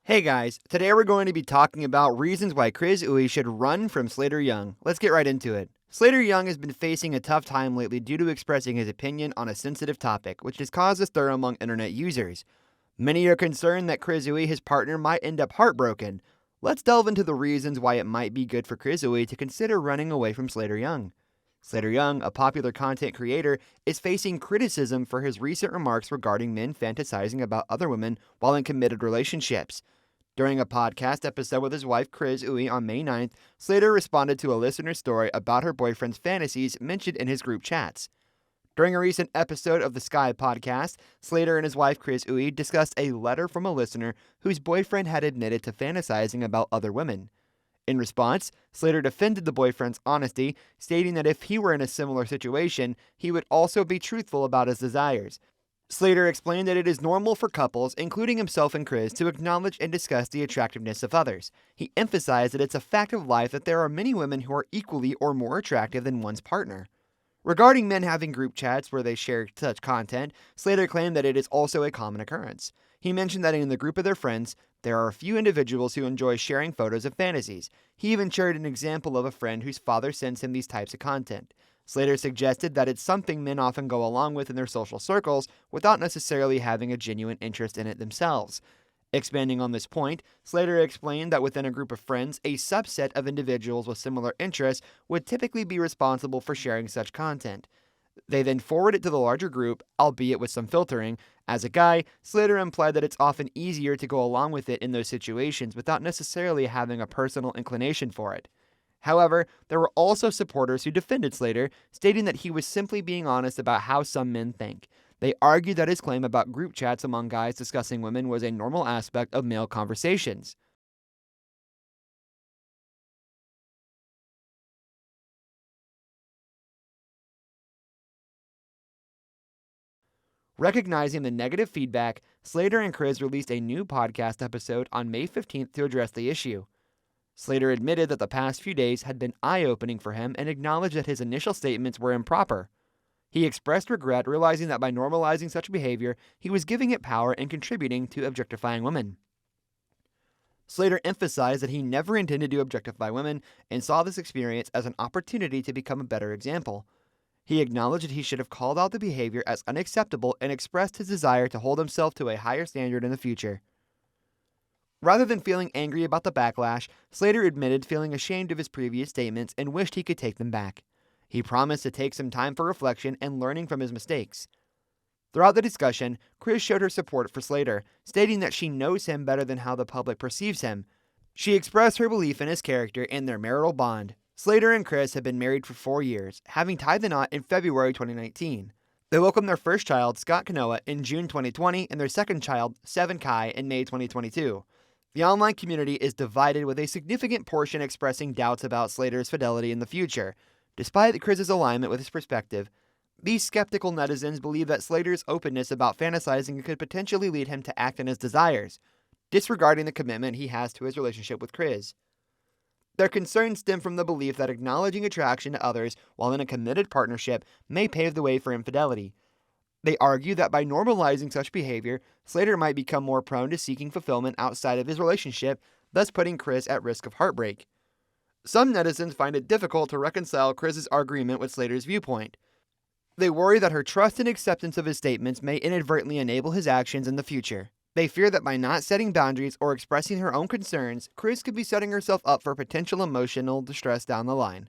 Hey guys, today we're going to be talking about reasons why Kryz Uy should run from Slater Young. Let's get right into it. Slater Young has been facing a tough time lately due to expressing his opinion on a sensitive topic, which has caused a stir among internet users. Many are concerned that Kryz Uy, his partner, might end up heartbroken. Let's delve into the reasons why it might be good for Kryz Uy to consider running away from Slater Young. Slater Young, a popular content creator, is facing criticism for his recent remarks regarding men fantasizing about other women while in committed relationships. During a podcast episode with his wife Kryz Uy on May 9th, Slater responded to a listener's story about her boyfriend's fantasies mentioned in his group chats. During a recent episode of the Sky podcast, Slater and his wife Kryz Uy discussed a letter from a listener whose boyfriend had admitted to fantasizing about other women. In response, Slater defended the boyfriend's honesty, stating that if he were in a similar situation, he would also be truthful about his desires. Slater explained that it is normal for couples, including himself and Kryz, to acknowledge and discuss the attractiveness of others. He emphasized that it's a fact of life that there are many women who are equally or more attractive than one's partner. Regarding men having group chats where they share such content, Slater claimed that it is also a common occurrence. He mentioned that in the group of their friends, there are a few individuals who enjoy sharing photos of fantasies. He even shared an example of a friend whose father sends him these types of content. Slater suggested that it's something men often go along with in their social circles without necessarily having a genuine interest in it themselves. Expanding on this point, Slater explained that within a group of friends, a subset of individuals with similar interests would typically be responsible for sharing such content. They then forward it to the larger group, albeit with some filtering. As a guy, Slater implied that it's often easier to go along with it in those situations without necessarily having a personal inclination for it. However, there were also supporters who defended Slater, stating that he was simply being honest about how some men think. They argued that his claim about group chats among guys discussing women was a normal aspect of male conversations. Recognizing the negative feedback, Slater and Kryz released a new podcast episode on May 15th to address the issue. Slater admitted that the past few days had been eye-opening for him and acknowledged that his initial statements were improper. He expressed regret, realizing that by normalizing such behavior, he was giving it power and contributing to objectifying women. Slater emphasized that he never intended to objectify women and saw this experience as an opportunity to become a better example. He acknowledged that he should have called out the behavior as unacceptable and expressed his desire to hold himself to a higher standard in the future. Rather than feeling angry about the backlash, Slater admitted feeling ashamed of his previous statements and wished he could take them back. He promised to take some time for reflection and learning from his mistakes. Throughout the discussion, Kryz showed her support for Slater, stating that she knows him better than how the public perceives him. She expressed her belief in his character and their marital bond. Slater and Kryz have been married for 4 years, having tied the knot in February 2019. They welcomed their first child, Scott Kanoa, in June 2020 and their second child, Seven Kai, in May 2022. The online community is divided, with a significant portion expressing doubts about Slater's fidelity in the future. Despite Kryz's alignment with his perspective, these skeptical netizens believe that Slater's openness about fantasizing could potentially lead him to act on his desires, disregarding the commitment he has to his relationship with Kryz. Their concerns stem from the belief that acknowledging attraction to others while in a committed partnership may pave the way for infidelity. They argue that by normalizing such behavior, Slater might become more prone to seeking fulfillment outside of his relationship, thus putting Kryz at risk of heartbreak. Some netizens find it difficult to reconcile Kryz's agreement with Slater's viewpoint. They worry that her trust and acceptance of his statements may inadvertently enable his actions in the future. They fear that by not setting boundaries or expressing her own concerns, Kryz could be setting herself up for potential emotional distress down the line.